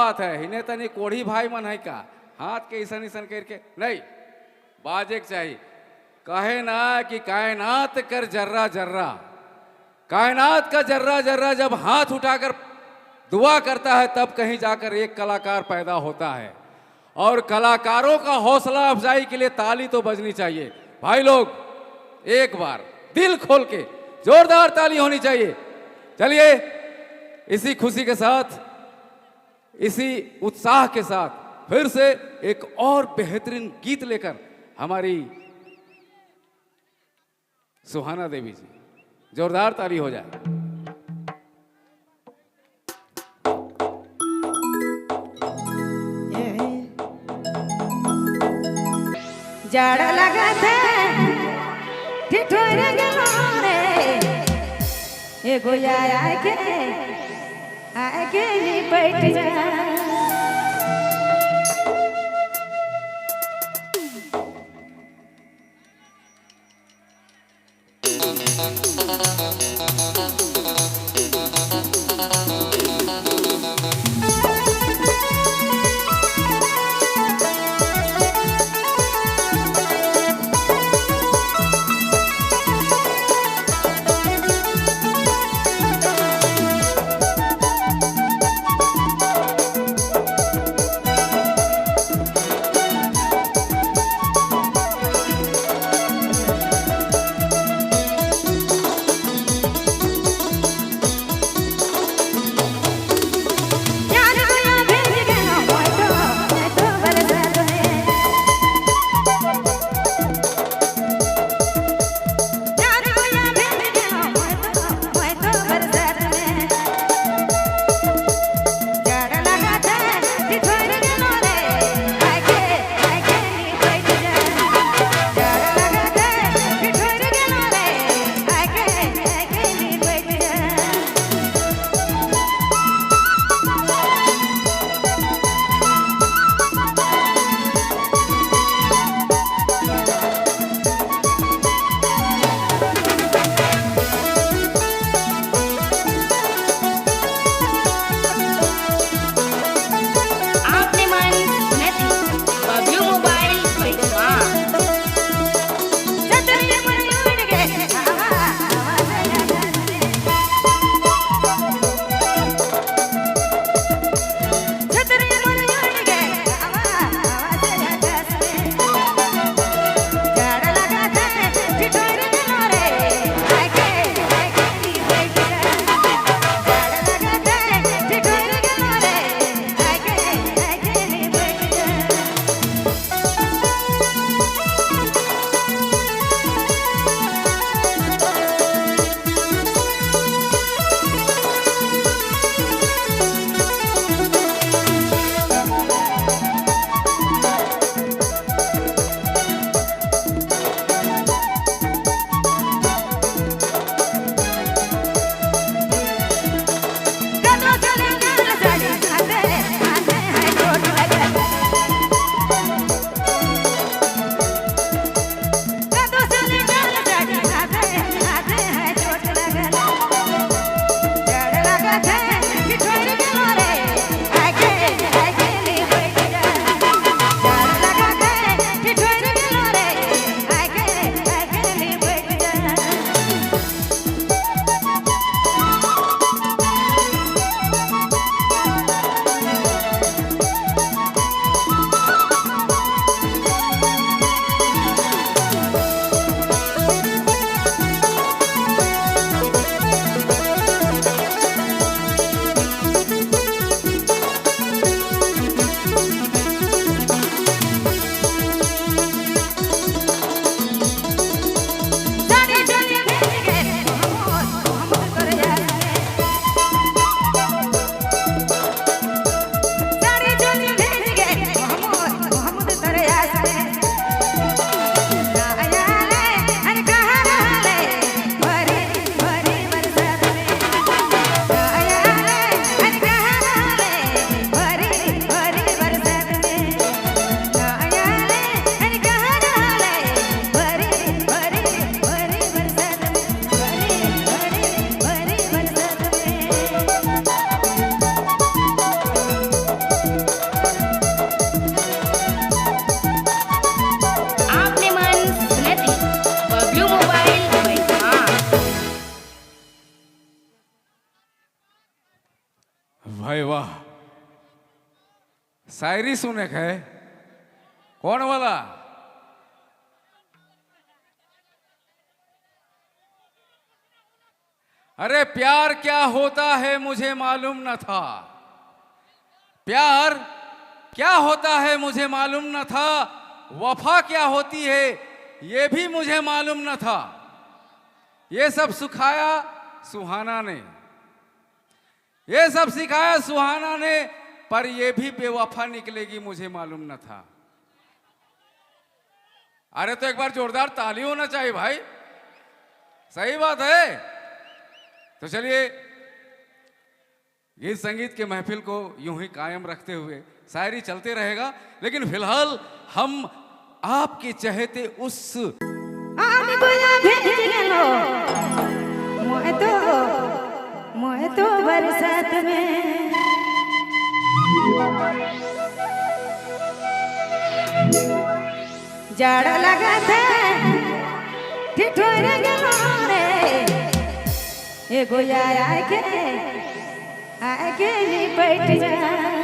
बात है हिने तनी कोढ़ी भाई मन है का हाथ के ईसन ईसन करके नहीं बाजे के चाहिए। कहे ना कि कायनात कर जर्रा जर्रा, कायनात का जर्रा जर्रा जब हाथ उठाकर दुआ करता है तब कहीं जाकर एक कलाकार पैदा होता है। और कलाकारों का हौसला अफजाई के लिए ताली तो बजनी चाहिए। भाई लोग एक बार दिल खोल के जोरदार ताली होनी चाहिए। चलिए इसी खुशी के साथ, इसी उत्साह के साथ फिर से एक और बेहतरीन गीत लेकर हमारी सुहाना देवी जी, जोरदार ताली हो जाए। जाड़ा लगा था ठिठुर गलो रे एगो आए के बैठ जा। शायरी सुने है कौन वाला? अरे प्यार क्या होता है मुझे मालूम न था, प्यार क्या होता है मुझे मालूम न था, वफा क्या होती है ये भी मुझे मालूम न था। ये सब सिखाया सुहाना ने, ये सब सिखाया सुहाना ने, पर ये भी बेवफा निकलेगी मुझे मालूम न था। अरे तो एक बार जोरदार ताली होना चाहिए भाई, सही बात है। तो चलिए गीत संगीत के महफिल को यूं ही कायम रखते हुए शायरी चलते रहेगा, लेकिन फिलहाल हम आपके चहेते उस आमी कोया भेज गेलो मोए तो बरसात में जाड़ा लगा था ठिठुर गेलो रे एगो आके निपट जा।